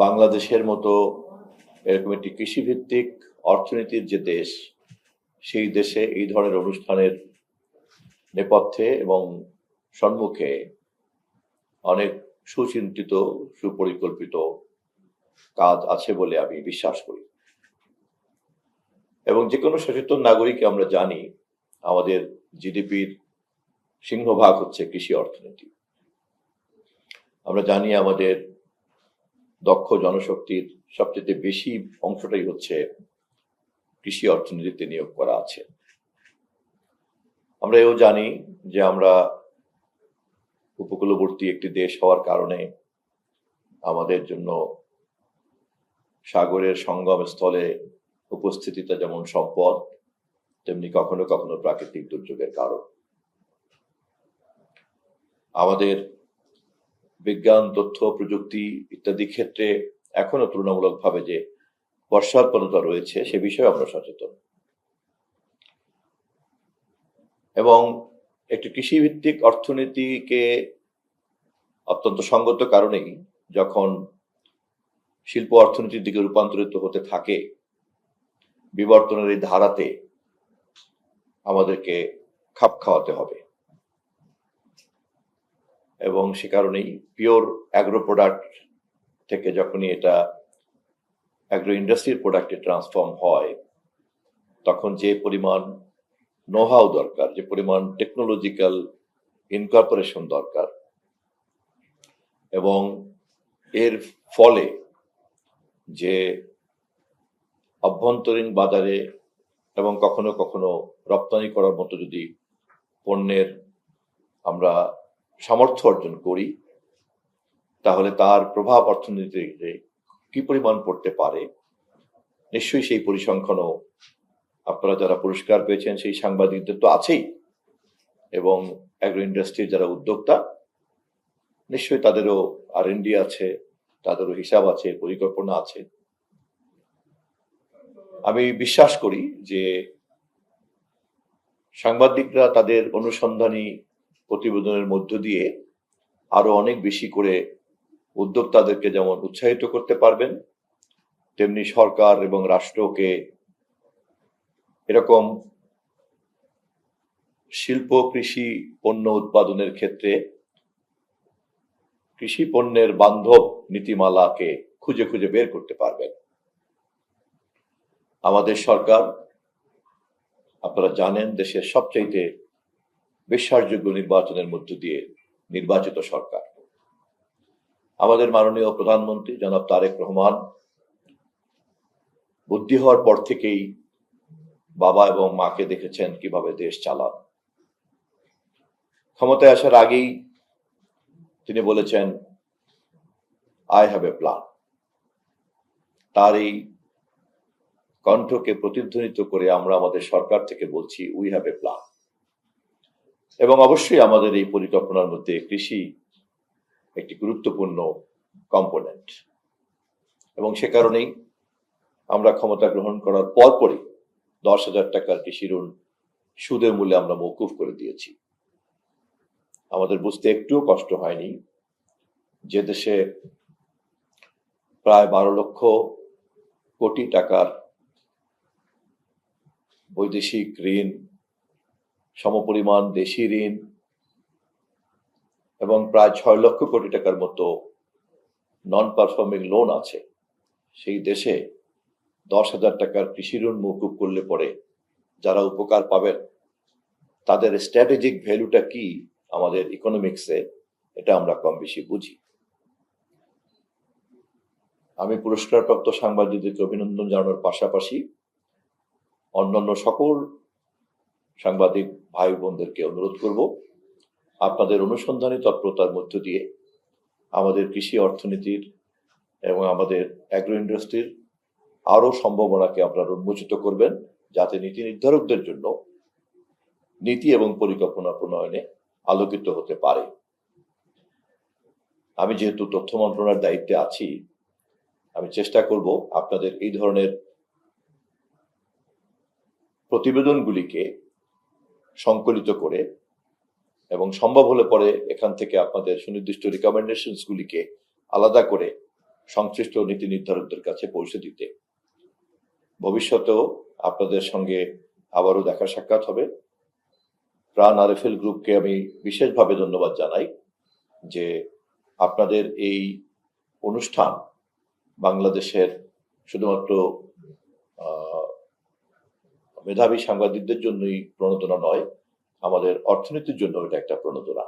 বাংলাদেশের মতো এরকম একটি কৃষিভিত্তিক অর্থনীতির যে দেশ, সেই দেশে এই ধরনের অনুষ্ঠানের নেপথ্যে এবং সম্মুখে অনেক সুচিন্তিত, সুপরিকল্পিত কাজ আছে বলে আমি বিশ্বাস করি। এবং যে কোনো সচেতন নাগরিককে আমরা জানি আমাদের জিডিপির সিংহভাগ হচ্ছে কৃষি অর্থনীতি। আমরা জানি আমাদের দক্ষ জনশক্তির সবচেয়ে বেশি অংশটাই হচ্ছে কৃষি অর্থনীতিতে নিয়োগ করা আছে। আমরা এও জানি যে আমরা উপকূলবর্তী একটি দেশ হওয়ার কারণে আমাদের জন্য সাগরের সঙ্গম স্থলে উপস্থিতিটা যেমন সম্পদ, তেমনি কখনো কখনো প্রাকৃতিক দুর্যোগের কারণ। আমাদের বিজ্ঞান, তথ্য প্রযুক্তি ইত্যাদি ক্ষেত্রে এখনো তুলনামূলকভাবে যে পশ্চাৎপদতা রয়েছে সে বিষয়ে আমরা সচেতন। এবং একটি কৃষিভিত্তিক অর্থনীতিকে অত্যন্ত সঙ্গত কারণেই যখন শিল্প অর্থনীতির দিকে রূপান্তরিত হতে থাকে, বিবর্তনের এই ধারাতে আমাদেরকে খাপ খাওয়াতে হবে। এবং সে কারণেই পিওর অ্যাগ্রো প্রোডাক্ট থেকে যখনই এটা অ্যাগ্রো ইন্ডাস্ট্রির প্রোডাক্টে ট্রান্সফর্ম হয়, তখন যে পরিমাণ নো-হাউ দরকার, যে পরিমাণ টেকনোলজিক্যাল ইনকর্পোরেশন দরকার, এবং এর ফলে যে অভ্যন্তরীণ বাজারে এবং কখনো কখনো রপ্তানি করার মতো যদি পণ্যের আমরা সামর্থ্য অর্জন করি, তাহলে তার প্রভাব অর্থনীতিতে কি পরিমাণ পড়তে পারে নিশ্চয়ই সেই পরিসংখ্যানও আপনারা যারা পুরস্কার পেয়েছেন সেই সাংবাদিকদের তো আছেই, এবং অ্যাগ্রো ইন্ডাস্ট্রির যারা উদ্যোক্তা নিশ্চয়ই তাদেরও R&D আছে, তাদেরও হিসাব আছে, পরিকল্পনা আছে। আমি বিশ্বাস করি যে সাংবাদিকরা তাদের অনুসন্ধানী প্রতিবেদনের মধ্য দিয়ে আরো অনেক বেশি করে উদ্যোক্তাদেরকে যেমন উৎসাহিত করতে পারবেন, তেমনি সরকার এবং রাষ্ট্রকে এরকম শিল্প কৃষি পণ্য উৎপাদনের ক্ষেত্রে কৃষি পণ্যের বান্ধব নীতিমালাকে খুঁজে খুঁজে বের করতে পারবেন। আমাদের সরকার, আপনারা জানেন, দেশের সবচাইতে বিশ্বাসযোগ্য নির্বাচনের মধ্য দিয়ে নির্বাচিত সরকার। আমাদের মাননীয় প্রধানমন্ত্রী জনাব তারেক রহমান বুদ্ধি হওয়ার পর থেকেই বাবা এবং মাকে দেখেছেন কিভাবে দেশ চালান। ক্ষমতায় আসার আগেই তিনি বলেছেন, আই হ্যাভ এ প্ল্যান। তার এই কণ্ঠকে প্রতিধ্বনিত করে আমরা আমাদের সরকার থেকে বলছি, উই হ্যাভ এ প্ল্যান। এবং অবশ্যই আমাদের এই পরিকল্পনার মধ্যে কৃষি একটি গুরুত্বপূর্ণ কম্পোনেন্ট। এবং সে কারণেই আমরা ক্ষমতা গ্রহণ করার পরপরই 10,000 টাকার কৃষি ঋণ সুদের মূল্যে আমরা মওকুফ করে দিয়েছি। আমাদের বুঝতে একটুও কষ্ট হয়নি যে দেশে প্রায় 12 লক্ষ কোটি টাকার বৈদেশিক ঋণ, সমপরিমাণ দেশি ঋণ এবং প্রায় 6 লক্ষ কোটি টাকার মতো নন পারফর্মিং লোন আছে, সেই দেশে 10,000 টাকার কৃষি ঋণ মওকুফ করলে পরে যারা উপকার পাবেন তাদের স্ট্র্যাটেজিক ভ্যালুটা কি আমাদের ইকোনমিক্সে, এটা আমরা কম বেশি বুঝি। আমি পুরস্কারপ্রাপ্ত সাংবাদিকদেরকে অভিনন্দন জানানোর পাশাপাশি অন্যান্য সকল সাংবাদিক ভাই বোনদেরকে অনুরোধ করব, আপনাদের অনুসন্ধানী তৎপরতার মধ্য দিয়ে আমাদের কৃষি অর্থনীতির এবং আমাদের অ্যাগ্রো ইন্ডাস্ট্রির আরো সম্ভাবনাকে আপনারা উন্মোচিত করবেন, যাতে নীতি নির্ধারকদের জন্য নীতি এবং পরিকল্পনা প্রণয়নে আলোকিত হতে পারে। আমি যেহেতু তথ্য মন্ত্রণালয়ের দায়িত্বে আছি, আমি চেষ্টা করব আপনাদের এই ধরনের প্রতিবেদনগুলিকে সংকলিত করে এবং সম্ভব হলে পরে এখান থেকে আপনাদের সুনির্দিষ্ট রিকমেন্ডেশনস গুলিকে আলাদা করে সংশ্লিষ্ট নীতি নির্ধারকদের কাছে পৌঁছে দিতে। ভবিষ্যতেও আপনাদের সঙ্গে আবারও দেখা সাক্ষাৎ হবে। প্রাণ আরএফএল গ্রুপকে আমি বিশেষভাবে ধন্যবাদ জানাই যে আপনাদের এই অনুষ্ঠান বাংলাদেশের শুধুমাত্র মেধাবী সাংবাদিকদের জন্যই প্রণোদনা নয়, আমাদের অর্থনীতির জন্য এটা একটা প্রণোদনা।